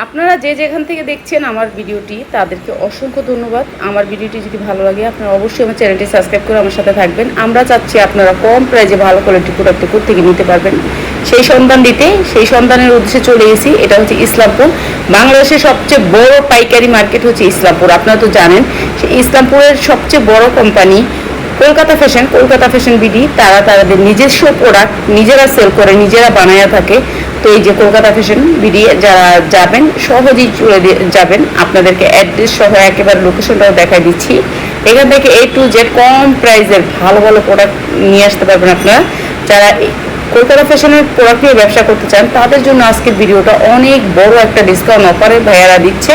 আপনারা যে যেখান থেকে দেখছেন আমার ভিডিওটি তাদেরকে অসংখ্য ধন্যবাদ। আমার ভিডিওটি যদি ভালো লাগে আপনারা অবশ্যই আমার চ্যানেলটি সাবস্ক্রাইব করে আমার সাথে থাকবেন। আমরা চাচ্ছি আপনারা কম প্রাইসে ভালো কোয়ালিটির প্রোডাক্ট থেকে নিতে পারবেন, সেই সন্ধান দিতে সেই সন্ধানের উদ্দেশ্যে চলে এসেছি। এটা হচ্ছে ইসলামপুর। বাংলাদেশের সবচেয়ে বড় পাইকারি মার্কেট হচ্ছে ইসলামপুর। আপনারা তো জানেন সেই ইসলামপুরের সবচেয়ে বড় কোম্পানি কলকাতা ফ্যাশন বিডি, তারা তাদের নিজস্ব প্রোডাক্ট নিজেরা সেল করে, নিজেরা বানায়া থাকে। তো এই যে কলকাতা ফ্যাশন বিডি যারা যাবেন সহজেই চলে যাবেন। আপনাদেরকে অ্যাড্রেস সহ একেবারে লোকেশনটাও দেখাই দিচ্ছি। এখান থেকে A to Z কম প্রাইসের ভালো ভালো প্রোডাক্ট নিয়ে আসতে পারবেন আপনারা। যারা কলকাতা ফ্যাশনের প্রোডাক্ট নিয়ে ব্যবসা করতে চান তাদের জন্য আজকের ভিডিওটা অনেক বড় একটা ডিসকাউন্ট অফারে ভাইয়ারা দিচ্ছে।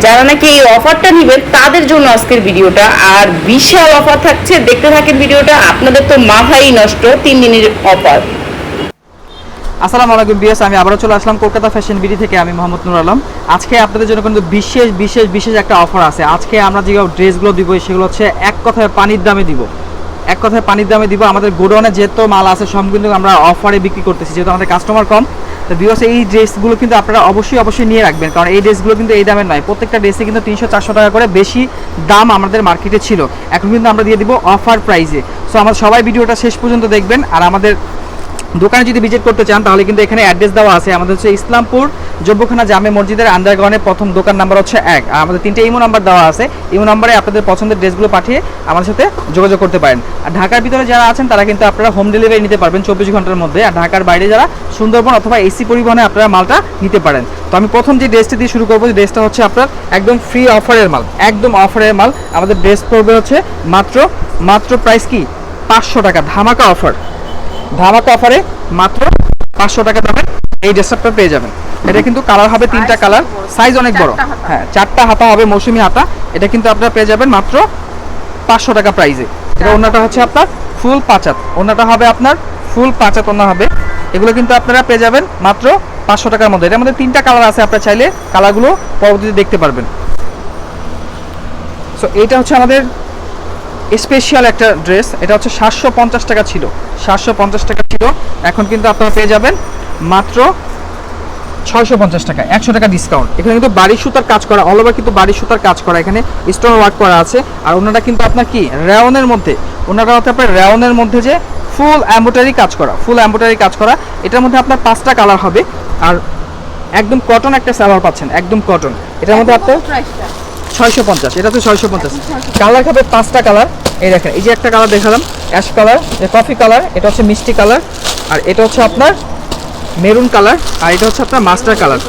যারা নাকি এই অফারটা নেবেন তাদের জন্য আজকের ভিডিওটা, আর বিশাল অফার থাকছে। দেখতে থাকেন ভিডিওটা, আপনাদের তো মাথাই নষ্ট। 3 দিনের অফার। আসসালামু আলাইকুম বিএস, আমি আবারও চলে আসলাম কলকাতা ফ্যাশন বিডি থেকে। আমি মোহাম্মদ নুর আলম। আজকে আপনাদের জন্য কিন্তু বিশেষ একটা অফার আছে। আজকে আমরা যে ড্রেসগুলো দিব সেগুলো হচ্ছে এক কথায় পানির দামে দিব। আমাদের গোডাউনে যেহেতু মাল আছে সব কিন্তু আমরা অফারে বিক্রি করতেছি, যেহেতু আমাদের কাস্টমার কম। তো বিকজ এই ড্রেসগুলো কিন্তু আপনারা অবশ্যই নিয়ে রাখবেন, কারণ এই ড্রেসগুলো কিন্তু এই দামের নয়। প্রত্যেকটা ড্রেসে কিন্তু 300-400 টাকা করে বেশি দাম আমাদের মার্কেটে ছিল, এখন কিন্তু আমরা দিয়ে দিব অফার প্রাইসে। সো আমরা সবাই ভিডিওটা শেষ পর্যন্ত দেখবেন। আর আমাদের দোকানে যদি ভিজিট করতে চান তাহলে কিন্তু এখানে অ্যাড্রেস দেওয়া আছে। আমাদের হচ্ছে ইসলামপুর জব্বখানা জামে মসজিদের আন্ডারগ্রাউন্ডে প্রথম দোকান নাম্বার হচ্ছে 1। আর আমাদের 3টে ইমো নাম্বার দেওয়া আছে। ইমো নাম্বারে আপনাদের পছন্দের ড্রেসগুলো পাঠিয়ে আমাদের সাথে যোগাযোগ করতে পারেন। আর ঢাকার ভিতরে যারা আছেন তারা কিন্তু আপনারা হোম ডেলিভারি নিতে পারবেন 24 ঘন্টার মধ্যে। আর ঢাকার বাইরে যারা সুন্দরবন অথবা এসি পরিবহনে আপনারা মালটা নিতে পারেন। তো আমি প্রথম যে ড্রেসটা দিয়ে শুরু করবো, যে ড্রেসটা হচ্ছে আপনার একদম ফ্রি অফারের মাল, একদম অফারের মাল। আমাদের ড্রেস পড়বে হচ্ছে মাত্র প্রাইস কি 500 টাকা। ধামাকা অফারে মাত্র 500 টাকা দামে এই ড্রেসটা পেয়ে যাবেন। এটা কিন্তু কালার হবে 3টা কালার, সাইজ অনেক বড়। হ্যাঁ, 4টা হাতা হবে, মৌসুমি হাতা। এটা কিন্তু আপনারা পেয়ে যাবেন মাত্র 500 টাকা প্রাইসে। এটা ওন্নাটা হচ্ছে আপনার ফুল পাঁচাত, ওন্নাটা হবে আপনার ফুল পাঁচাত ওন্না হবে। এগুলো কিন্তু আপনারা পেয়ে যাবেন মাত্র 500 টাকার মধ্যে। এটার মধ্যে 3টা কালার আছে, আপনারা চাইলে কালারগুলো পরবর্তীতে দেখতে পারবেন। সো এইটা হচ্ছে আমাদের স্পেশাল একটা ড্রেস। এটা হচ্ছে 750 টাকা ছিল, এখন কিন্তু আপনারা পেয়ে যাবেন মাত্র 650 টাকা, 100 টাকা ডিসকাউন্ট। এখানে কিন্তু বাড়ি সুতার কাজ করা, অল ওভার কিন্তু বাড়ি সুতার কাজ করা, এখানে স্টোন ওয়ার্ক করা আছে। আর ওনাটা কিন্তু আপনার কি রেওনের মধ্যে, ওনাটা হচ্ছে আপনার রেওনের মধ্যে যে ফুল এমব্রয়ডারি কাজ করা। এটার মধ্যে আপনার 5টা কালার হবে। আর একদম কটন একটা সালোয়ার পাচ্ছেন, একদম কটন। এটার মধ্যে আপনার 650, এটা তো 650। কালার হবে 5টা কালার। এই দেখেন, এই যে একটা কালার দেখালাম অ্যাশ কালার, কফি কালার, এটা হচ্ছে মিষ্টি কালার, আর এটা হচ্ছে আপনার মেরুন কালার, আর এটা হচ্ছে আপনার মাস্টার কালার,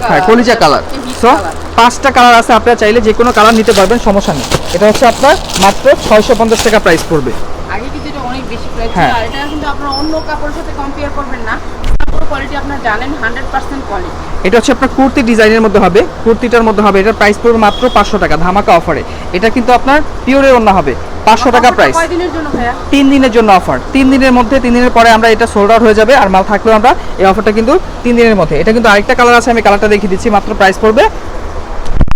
হ্যাঁ কলিজা কালার। সো 5টা কালার আছে, আপনারা চাইলে যে কোনো কালার নিতে পারবেন, সমস্যা নেই। এটা হচ্ছে আপনার মাত্র 650 টাকা প্রাইস পড়বে। আগে কিন্তু এটা অনেক বেশি প্রাইস ছিল, আর এটা কিন্তু আপনারা অন্য কাপড়ের সাথে কম্পেয়ার করবেন না। কোয়ালিটি আপনারা জানেন 100% কোয়ালিটি। এটা হচ্ছে আপনার কুর্তি ডিজাইনের মধ্যে হবে, কুর্তিটার মধ্যে হবে। এটার প্রাইস পড়বে মাত্র 500 টাকা, ধামাকা অফারে। এটা কিন্তু আপনার পিওরের ওন্না হবে, 500 টাকা প্রাইস। কয় দিনের জন্য ভাইয়া? 3 দিনের জন্য অফার। 3 দিনের মধ্যে, 3 দিনের পরে আমরা এটা সোল্ড আউট হয়ে যাবে। আর মাল থাকলেও আমরা এই অফারটা কিন্তু 3 দিনের মধ্যে। এটা কিন্তু আরেকটা কালার আছে, আমি কালারটা দেখিয়ে দিচ্ছি। মাত্র প্রাইস পড়বে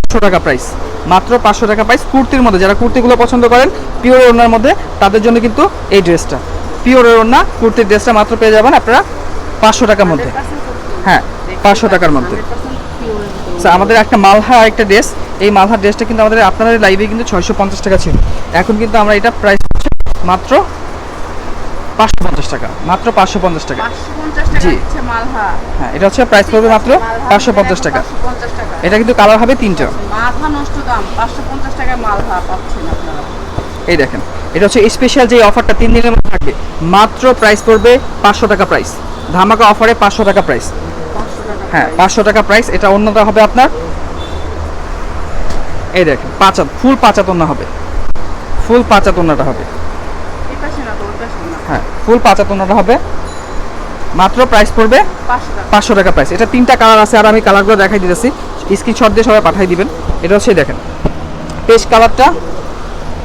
500 টাকা প্রাইস, মাত্র 500 টাকা প্রাইস। কুর্তির মধ্যে যারা কুর্তিগুলো পছন্দ করেন পিওরের ওন্নার মধ্যে, তাদের জন্য কিন্তু এই ড্রেসটা পিওরের ওন্না কুর্তির ড্রেসটা মাত্র পেয়ে যাবেন আপনারা 500 টাকার মধ্যে। হ্যাঁ, 500 টাকার মধ্যে। আমাদের একটা মালহা একটা ড্রেস, এই মালহা ড্রেসটা কিন্তু আমাদের আপনাদের লাইভে কিন্তু 650 টাকা ছিল। এখন কিন্তু আমরা এটা প্রাইস মাত্র 550 টাকা, মাত্র 550 টাকা। জি, হ্যাঁ, এটা হচ্ছে প্রাইস পড়বে মাত্র 550 টাকা। এটা কিন্তু কালার হবে 3টা। মাথা নষ্ট দাম, 550 টাকায় মালহা পাচ্ছেন আপনারা। এই দেখেন, এটা হচ্ছে স্পেশাল যে অফারটা 3 দিনের মধ্যে থাকবে। মাত্র প্রাইস পড়বে 500 টাকা প্রাইস, ধামাকা অফারে 500 টাকা প্রাইস। হ্যাঁ, 500 টাকা প্রাইস। এটা অন্যটা হবে আপনার, এই দেখেন পাঁচাত, ফুল পাঁচাত ওন্না হবে, ফুল পাঁচাত ওন্নাটা হবে। হ্যাঁ, ফুল পাঁচাত ওন্নাটা হবে। মাত্র প্রাইস পড়বে 500 টাকা প্রাইস। এটা 3টা কালার আছে, আর আমি কালারগুলো দেখাই দিতেছি, স্ক্রিনশট দিয়ে সবাই পাঠিয়ে দিবেন। এটা হচ্ছে দেখেন পেস্ট কালারটা,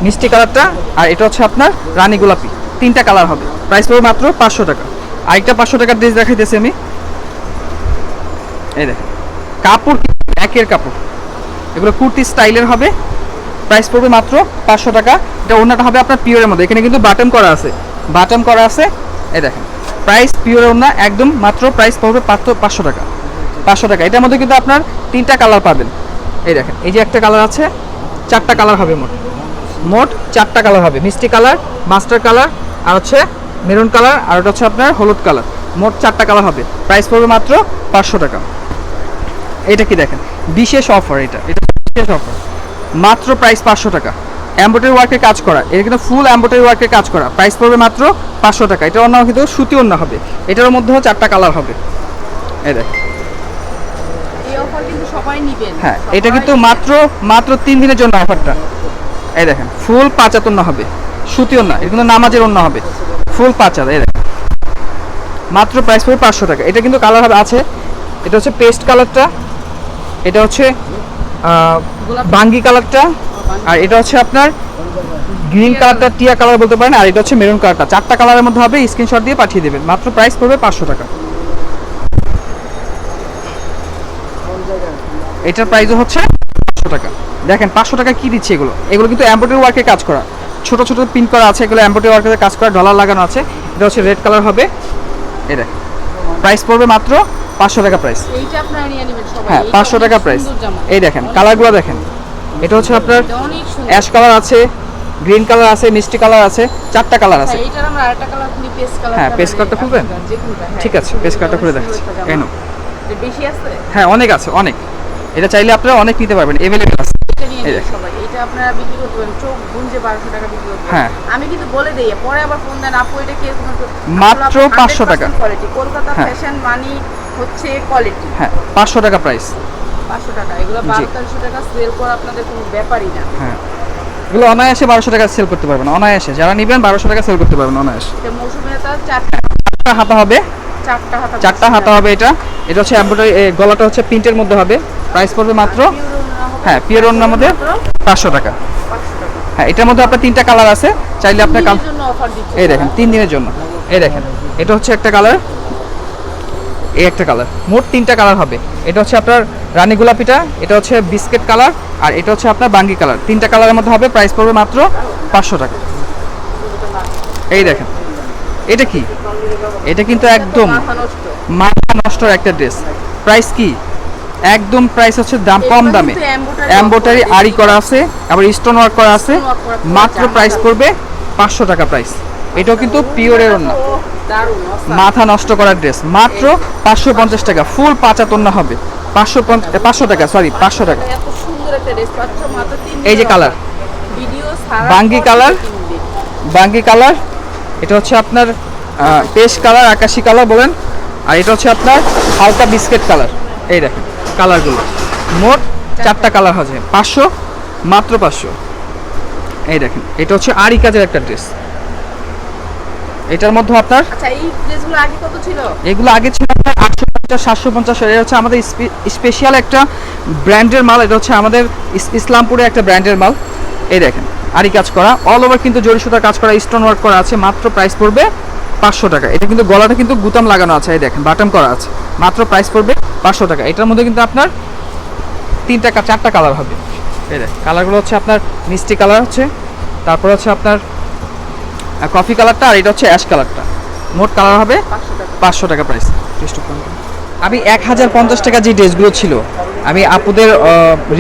মিষ্টি কালারটা, আর এটা হচ্ছে আপনার রানী গোলাপি। 3টা কালার হবে, প্রাইস পড়বে মাত্র 500 টাকা। আরেকটা 500 টাকার ড্রেস দেখাইতেছি আমি। এই দেখেন, কাপড় একের কাপড়, এগুলো কুর্তি স্টাইলের হবে। প্রাইস পড়বে মাত্র 500 টাকা। এটা ওন্নাটা হবে আপনার পিওরের মধ্যে, এখানে কিন্তু বাটন করা আছে। এই দেখেন প্রাইস পিওরের ওন্না, একদম মাত্র প্রাইস পড়বে 500 টাকা। 500 টাকা। এটার মধ্যে কিন্তু আপনার 3টা কালার পাবেন। এই দেখেন, এই যে একটা কালার আছে, 4টা কালার হবে মোট 4টা কালার হবে, মিষ্টি কালার, মাস্টার কালার, আর হচ্ছে মেরুন কালার, আর ওটা হচ্ছে আপনার হলুদ কালার। মোট 4টা কালার হবে। প্রাইস পড়বে মাত্র 500 টাকা। এটা কি দেখেন, বিশেষ অফার, এটা বিশেষ অফার, মাত্র প্রাইস 500 টাকা। এমব্রয়ডারি ওয়ার্কের কাজ করা, এটা কিন্তু ফুল এমব্রয়ডারি ওয়ার্কের কাজ করা। প্রাইস পড়বে মাত্র 500 টাকা। এটা অন্য কিন্তু সুতি অন্য হবে, এটার মধ্যেও 4টা কালার হবে। এই দেখেন, এই অফার কিন্তু সবাই নেবেন। হ্যাঁ, এটা কিন্তু মাত্র 3 দিনের জন্য অফারটা। এই দেখেন, ফুল 5 হাত ওন্না হবে, সুতি ওন্না, এটা কিন্তু নামাজের ওন্না হবে, ফুল 5 হাত। এই দেখেন, মাত্র প্রাইস পড়বে 500 টাকা। এটা কিন্তু কালার হবে আছে, এটা হচ্ছে পেস্ট কালারটা, এটা হচ্ছে বাঙ্গি কালারটা, আর এটা হচ্ছে আপনার গ্রিন কালারটা, টিয়া কালার বলতে পারেন, আর এটা হচ্ছে মেরুন কালারটা। 4টা কালারের মধ্যে হবে, স্ক্রিনশট দিয়ে পাঠিয়ে দেবেন। মাত্র প্রাইস পড়বে 500 টাকা। এটার প্রাইসও হচ্ছে 500 টাকা। দেখেন 500 টাকা কি দিচ্ছে এগুলো, এগুলো কিন্তু এমব্রয়ডারি ওয়ার্কের কাজ করা, ছোট ছোট পিন করা আছে, এগুলো এমব্রয়ডারি ওয়ার্কের কাজ করা, ডলার লাগানো আছে। এটা হচ্ছে রেড কালার হবে। এই দেখেন, প্রাইস পড়বে মাত্র 500 টাকা প্রাইস। এইটা আপনারা নিয়ে নেবেন সবাই। হ্যাঁ, 500 টাকা প্রাইস। এই দেখেন কালারগুলো দেখেন, এটা হচ্ছে আপনার অনেক সুন্দর। অ্যাশ কালার আছে, গ্রিন কালার আছে, মিষ্টি কালার আছে, 4টা কালার আছে। হ্যাঁ, এইটার আমরা আরেকটা কালার খুলি, পেস্ট কালার। হ্যাঁ, পেস্ট কালারটা খুলবেন? ঠিক আছে, পেস্ট কালারটা খুলে দেখাচ্ছি। এই নাও। বেশি আছে? হ্যাঁ, অনেক আছে, অনেক। এটা চাইলে আপনারা অনেক নিতে পারবেন, अवेलेबल আছে। এটা নিয়ে এই নেবেন দেখেন। সবাই। এটা আপনারা বিক্রি করতে পারেন চোখ গুঞ্জে 1200 টাকা বিক্রি করতে হ্যাঁ। পারেন। আমি কিন্তু বলে দেই, পরে আবার ফোন দেন আপু এটা কি এরকম মাত্র 500 টাকা। কোয়ালিটি, কলকাতা হ্যাঁ। ফ্যাশন মানি হচ্ছে কোয়ালিটি। হ্যাঁ, 500 টাকা প্রাইস। 500 টাকা। এগুলো 1200 টাকা সেল করা আপনাদের কোনো ব্যাপারই না। হ্যাঁ, এগুলো অনায়াসে 1200 টাকা সেল করতে পারবেন, অনায়াসে। যারা নেবেন 1200 টাকা সেল করতে পারবেন অনায়াসে। এটা মৌসুমী তার 4টা হাতা হবে, হাতা। 4টা হাতা হবে। এটা হচ্ছে এমব্রয়ডারি, গলাটা হচ্ছে প্রিন্টের মধ্যে হবে। প্রাইস পড়বে মাত্র, হ্যাঁ, পিওর ওন্নার মধ্যে 500 টাকা। 500 টাকা। হ্যাঁ, এটার মধ্যে আপনার 3টা কালার আছে, চাইলে আপনার দিনের জন্য অফার দিচ্ছে। এই দেখেন 3 দিনের জন্য। এই দেখেন, এটা হচ্ছে একটা কালার, এই একটা কালার, মোট 3টা কালার হবে। এটা হচ্ছে আপনার রানী গোলাপিটা, এটা হচ্ছে বিস্কিট কালার, আর এটা হচ্ছে আপনার বাঙ্গি কালার। 3টা কালারের মধ্যে হবে। প্রাইস পড়বে মাত্র 500 টাকা। এই দেখেন, এটা কি, এটা কিন্তু একদম মাথা নষ্ট। মাথা নষ্টর একটা ড্রেস। প্রাইস কি, একদম প্রাইস হচ্ছে দাম কম দামে, কিন্তু embroidery এমব্রয়ডারি আরি করা আছে, আবার স্টোন ওয়ার্ক করা আছে। Stone work করা মাত্র জামা প্রাইস কাপড়। পড়বে 500 টাকা প্রাইস। এটাও কিন্তু পিওরের ওন্না, ওহ, দারুণ awesome। মাথা নষ্ট করার ড্রেস। মাত্র 550 টাকা, ফুল 5 হাত ওন্না হবে। 500 টাকা, সরি 500 টাকা। এত সুন্দর একটা ড্রেস পাচ্ছ মাত্র 3 এই যে কালার, ভিডিও সারা বাঙ্গি কালার, বাঙ্গি কালার, এটা হচ্ছে আপনার পেস্ট কালার, আকাশি কালার বলেন, আর এটা হচ্ছে আপনার হালকা বিস্কিট কালার। এই দেখেন কালারগুলো, মোট 4টা কালার আছে। 500, মাত্র 500। এই দেখেন, এটা হচ্ছে আরি কাজের একটা ড্রেস। এটার মধ্যে আপনার, আচ্ছা এই ড্রেসগুলো আগে কত ছিল? এগুলো আগে ছিল আপনার 850, 750। এটা হচ্ছে আমাদের স্পেশাল একটা ব্র্যান্ডের মাল। এটা হচ্ছে আমাদের ইসলামপুরে একটা ব্র্যান্ডের মাল। এই দেখেন, আরি কাজ করা, অল ওভার কিন্তু জরি সুতা কাজ করা, স্টোন ওয়ার্ক করা আছে। মাত্র প্রাইস পড়বে 500 টাকা। এটা কিন্তু গলাটা কিন্তু গুতাম লাগানো আছে, এই দেখেন বাটন করা আছে। মাত্র প্রাইস পড়বে 500 টাকা। এটার মধ্যে কিন্তু আপনার 4টা কালার হবে। এই দেখেন কালারগুলো হচ্ছে আপনার মিষ্টি কালার হচ্ছে, তারপর হচ্ছে আপনার কফি কালারটা, আর এটা হচ্ছে অ্যাশ কালারটা। মোট কালার হবে 500 টাকা প্রাইস। আমি 1050 টাকা যে ড্রেসগুলো ছিল, আমি আপুদের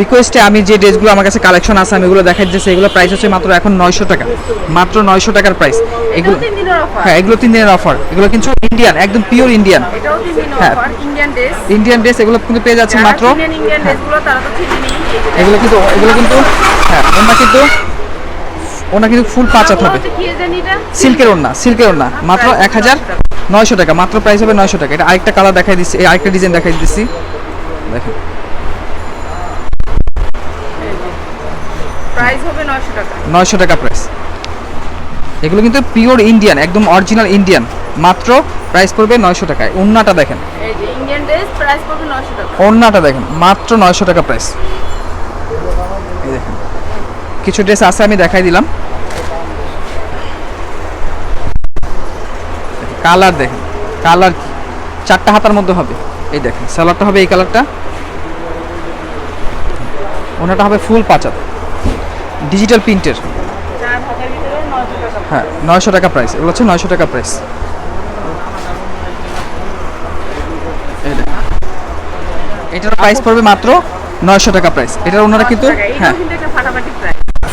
রিকোয়েস্টে আমি যে ড্রেসগুলো আমার কাছে কালেকশন আছে আমি এগুলো দেখাই দিয়েছি। এগুলো প্রাইস হচ্ছে মাত্র এখন 900 টাকা, মাত্র 900 টাকার প্রাইস। এগুলো 3 দিনের অফার। হ্যাঁ, এগুলো 3 দিনের অফার। এগুলো কিন্তু ইন্ডিয়ান, একদম পিওর ইন্ডিয়ান, এটাও 3 দিনের হ্যাঁ। Offer. Indian dress. Indian dress. এগুলো কিন্তু পেয়ে যাচ্ছে মাত্র, ইন্ডিয়ান ড্রেসগুলো তারা তো ঠিকই এগুলো কিন্তু হ্যাঁ, ওনা কিন্তু ফুল 5 হাত হবে। কি জানি এটা? সিল্কের ওন্না, মাত্র 1900 টাকা। মাত্র প্রাইস হবে 900 টাকা। এটা আরেকটা কালার দেখাই দিচ্ছি, এই আরেকটা ডিজাইন দেখাই দিচ্ছি, দেখেন। প্রাইস হবে 900 টাকা। 900 টাকা প্রাইস। এগুলো কিন্তু পিওর ইন্ডিয়ান, একদম অরিজিনাল ইন্ডিয়ান। মাত্র প্রাইস পড়বে 900 টাকায়। ওন্নাটা দেখেন, এই যে ইন্ডিয়ান ড্রেস প্রাইস পড়বে 900 টাকা। ওন্নাটা দেখেন, মাত্র 900 টাকা প্রাইস। এই দেখেন কিছু ড্রেস আছে আমি দেখাই দিলাম। কালার দেখেন, কালার 4টা হাতার মধ্যে হবে। এই দেখেন সালোয়ারটা হবে এই কালারটা, ওনাটা হবে ফুল 5 হাত, ডিজিটাল প্রিন্টের। 4 হাজার ভিতরে 900 টাকা। হ্যাঁ, 900 টাকা প্রাইস। এগুলো হচ্ছে 900 টাকা প্রাইস। এই দেখেন এটার প্রাইস পড়বে মাত্র 900 টাকা প্রাইস। এটার ওনারা কিন্তু হ্যাঁ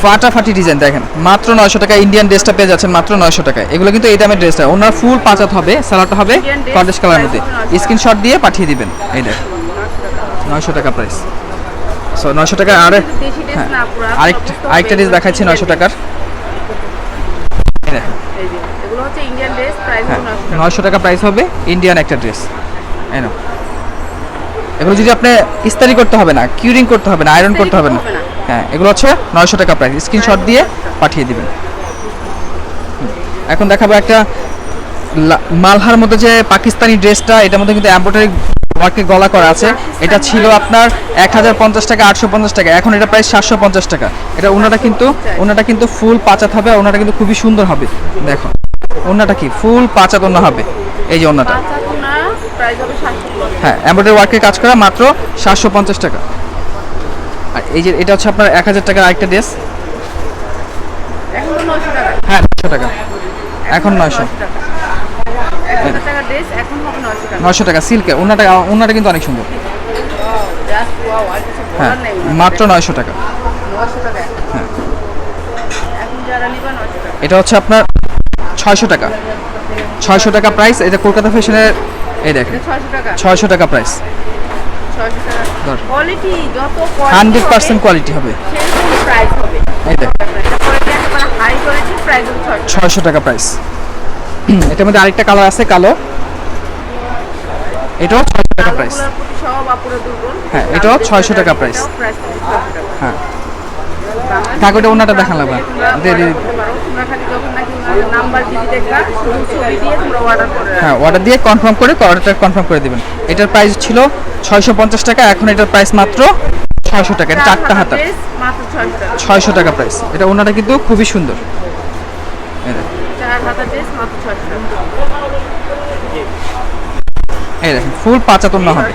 ফাটাফাটি ডিজাইন দেখেন, মাত্র 900 টাকা ইন্ডিয়ান ড্রেসটা পেয়ে যাচ্ছেন মাত্র 900 টাকায়। এগুলো কিন্তু এই দামের ড্রেসটা, ওনার ফুল পাঁচাত হবে, সালোয়ারটা হবে কন্ট্রাস্ট কালারের মধ্যে। স্ক্রিনশট দিয়ে পাঠিয়ে দিবেন। এই দেখেন 900 টাকা প্রাইস। সো 900 টাকা। আর হ্যাঁ আরেকটা ড্রেস দেখাচ্ছি 900 টাকার। এই দেখেন এগুলো হচ্ছে ইন্ডিয়ান ড্রেস, প্রাইস 900 টাকা প্রাইস হবে ইন্ডিয়ান একটা ড্রেস। এই নাও, এগুলো যদি আপনি ইস্তারি করতে হবে না, কিউরিং করতে হবে না, আয়রন করতে হবে না। হ্যাঁ এগুলো হচ্ছে 900 টাকা প্রাইস। স্ক্রিনশট দিয়ে পাঠিয়ে দিবেন। এখন দেখাবো একটা মালহার মধ্যে যে পাকিস্তানি ড্রেসটা, এটার মধ্যে কিন্তু এমব্রয়ডারি ওয়ার্কে গলা করা আছে। এটা ছিল আপনার 1050 টাকা, 850 টাকা, এখন এটা প্রাইস 750 টাকা। এটা ওনাটা কিন্তু ফুল পাঁচাত হবে, ওনাটা কিন্তু খুবই সুন্দর হবে। দেখো ওনাটা কি ফুল পাঁচাত ওনা হবে। এই যে ওনাটা হ্যাঁ এমব্রয়ডারি ওয়ার্কের কাজ করা, মাত্র 750 টাকা। আর এই যে এটা হচ্ছে আপনার 1000 টাকার আরেকটা ড্রেস। হ্যাঁ 900 টাকা, এখন 900 টাকা সিল্কের। ওনাটা কিন্তু অনেক সুন্দর। হ্যাঁ মাত্র 900 টাকা। হ্যাঁ এটা হচ্ছে আপনার 600 টাকা। 600 টাকা প্রাইস। এটা কলকাতা ফ্যাশনের। এই দেখেন 600 টাকা প্রাইস। 100% কোয়ালিটি হবে। এই দেখেন 600 টাকা প্রাইস। এটার মধ্যে আরেকটা কালার আছে কালো, এটাও 600 টাকা প্রাইস। হ্যাঁ এটাও 600 টাকা প্রাইস। হ্যাঁ কাকুটা ওনাটা দেখালাম না। হ্যাঁ অর্ডার দিয়ে কনফার্ম করে অর্ডারটা কনফার্ম করে দিবেন। এটার প্রাইস ছিল 650 টাকা, এখন এটার প্রাইস মাত্র 600 টাকা। এটা 4টা হাতা, 600 টাকা প্রাইস। এটা ওনাটা কিন্তু খুবই সুন্দর। এই দেখেন ফুল পাঁচাত ওন্না হবে,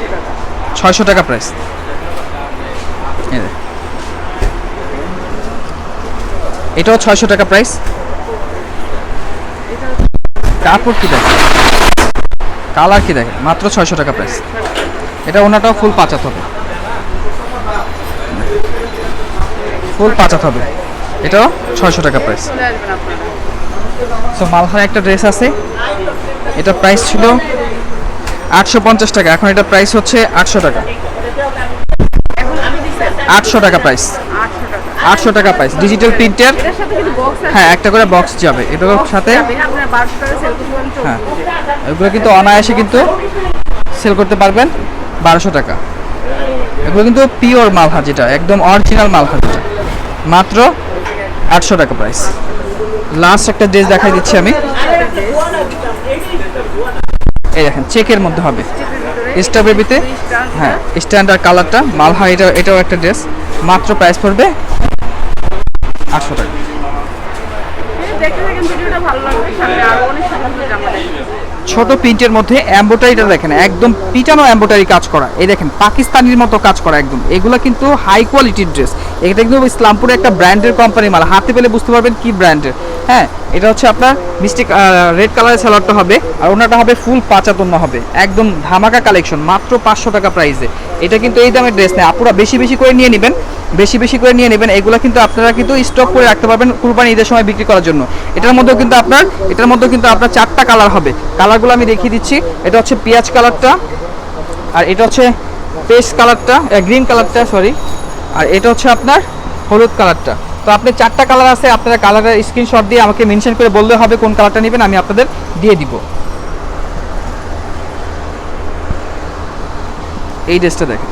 600 টাকা প্রাইস। এই দেখেন এটাও 600 টাকা প্রাইস। কাপড় কি দেখেন, কালার কি দেখেন, মাত্র 600 টাকা প্রাইস। এটা ওনাটাও ফুল পাঁচাত হবে, ফুল পাঁচাত হবে। এটাও 600 টাকা প্রাইস। সো মালহার একটা ড্রেস আছে, এটা প্রাইস ছিল 850 টাকা, এখন এটা প্রাইস হচ্ছে 800 টাকা। 800 টাকা প্রাইস, 800 টাকা প্রাইস। ডিজিটাল প্রিন্টের। হ্যাঁ একটা করে বক্স যাবে এটার সাথে। হ্যাঁ এগুলো কিন্তু অনায়াসে কিন্তু সেল করতে পারবেন 1200 টাকা। এগুলো কিন্তু পিওর মালহার, যেটা একদম অরিজিনাল মালহার, যেটা মাত্র 800 টাকা প্রাইস। লাস্ট একটা ড্রেস দেখাই দিচ্ছি আমি। এই দেখেন চেকের মধ্যে হবে, স্ট্রবেরিতে। হ্যাঁ স্ট্যান্ডার্ড কালারটা মালহা। এটাও একটা ড্রেস, মাত্র প্রাইস পড়বে 800 টাকা। ছোট প্রিন্টের মধ্যে এমব্রয়ডারিটা দেখেন, একদম পিটানো এমব্রয়ডারি কাজ করা। এই দেখেন পাকিস্তানির মতো কাজ করা একদম। এগুলো কিন্তু হাই কোয়ালিটির ড্রেস। এটা কিন্তু ইসলামপুরে একটা ব্র্যান্ডের কোম্পানি মাল, হাতে পেলে বুঝতে পারবেন কি ব্র্যান্ডের। হ্যাঁ এটা হচ্ছে আপনার মিষ্টি রেড কালারের সালোয়ারটা হবে, আর ওনাটা হবে ফুল পাঁচাত ওন্না হবে, একদম ধামাকা কালেকশন, মাত্র 500 টাকা প্রাইসে। এটা কিন্তু এই দামের ড্রেস নেই, আপুরা বেশি বেশি করে নিয়ে নেবেন, বেশি বেশি করে নিয়ে নেবেন। এগুলো কিন্তু আপনারা কিন্তু স্টক করে রাখতে পারবেন কুরবানি ঈদের সময় বিক্রি করার জন্য। এটার মধ্যেও কিন্তু আপনার 4টা কালার হবে। কালারগুলো আমি দেখিয়ে দিচ্ছি। এটা হচ্ছে পেঁয়াজ কালারটা, আর এটা হচ্ছে পেস্ট কালারটা, গ্রিন কালারটা সরি, আর এটা হচ্ছে আপনার হলুদ কালারটা। তো আপনি 4টা কালার আছে, আপনারা কালারের স্ক্রিনশট দিয়ে আমাকে মেনশন করে বললে হবে কোন কালারটা নেবেন, আমি আপনাদের দিয়ে দিব। এই ড্রেসটা দেখেন,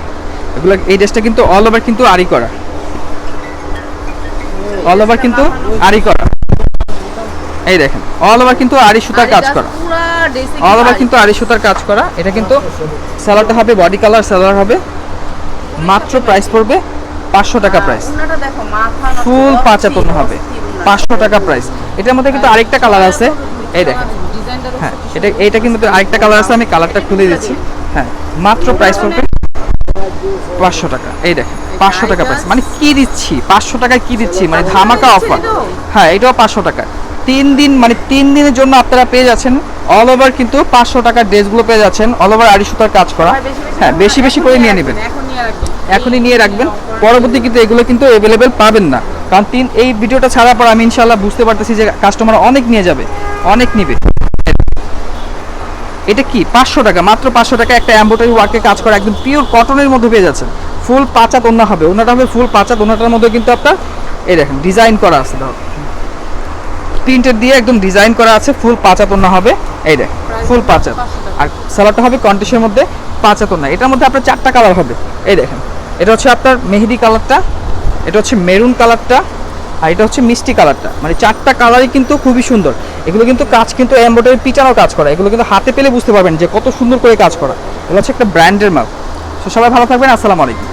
এই ড্রেসটা কিন্তু অল ওভার কিন্তু আরি করা, অল ওভার কিন্তু আরি করা। এই দেখেন অল ওভার কিন্তু আরি সুতার কাজ করা, অল ওভার কিন্তু আরি সুতার কাজ করা। এটা কিন্তু সালোয়ারটা হবে বডি কালার সালোয়ার হবে, মাত্র প্রাইস পড়বে 500 টাকা প্রাইস। ফুল পাঁচাত ওন্না হবে, 500 টাকা প্রাইস। এটার মধ্যে কিন্তু আরেকটা কালার আছে, এই দেখেন। হ্যাঁ এটা কিন্তু আরেকটা কালার আছে, আমি কালারটা খুলে দিচ্ছি। হ্যাঁ মাত্র প্রাইস পড়বে 500 টাকা, এই দেখেন 500 টাকা প্রাইস, মানে কি দিচ্ছি 500 টাকায় কি দিচ্ছি, মানে ধামাকা অফার। হ্যাঁ এটাও 500 টাকা, 3 দিন মানে 3 দিনের জন্য আপনারা পেয়ে যাচ্ছেন অল ওভার কিন্তু 500 টাকার ড্রেসগুলো পেয়ে যাচ্ছেন অল ওভার আড়ি সুতার কাজ করা। হ্যাঁ বেশি বেশি করে নিয়ে নেবেন, এখনই নিয়ে রাখবেন, পরবর্তী কিন্তু এগুলো কিন্তু অ্যাভেলেবেল পাবেন না, কারণ এই ভিডিওটা ছাড়ার পর আমি ইনশাআল্লাহ বুঝতে পারতেছি যে কাস্টমার অনেক নিয়ে যাবে, অনেক নিবে। এটা কি 500 টাকা, মাত্র 500 টাকা একটা এমব্রয়ডারি ওয়ার্কে কাজ করা একদম পিওর কটনের মধ্যে পেয়ে যাচ্ছেন। ফুল পাঁচাত ওন্না হবে, ওন্নাটা হবে ফুল পাঁচাত, ওন্নাটার মধ্যে কিন্তু আপনার এই দেখেন ডিজাইন করা আছে, ধরো প্রিন্টেড দিয়ে একদম ডিজাইন করা আছে, ফুল পাঁচাত ওন্না হবে, এই দেখেন ফুল পাঁচাত। আর সালোয়ারটা হবে কন্টিশনের মধ্যে পাঁচাত ওন্না, এটার মধ্যে আপনার 4টা কালার হবে, এই দেখেন এটা হচ্ছে আপনার মেহেদি কালারটা, এটা হচ্ছে মেরুন কালারটা, আর এটা হচ্ছে মিষ্টি কালারটা, মানে 4টা কালারই কিন্তু খুবই সুন্দর। এগুলো কিন্তু কাজ কিন্তু এমব্রয়ডারি পিটানো কাজ করা, এগুলো কিন্তু হাতে পেলে বুঝতে পারবেন যে কত সুন্দর করে কাজ করা, এগুলো হচ্ছে একটা ব্র্যান্ডের মাল। তো সবাই ভালো থাকবেন, আসসালামু আলাইকুম।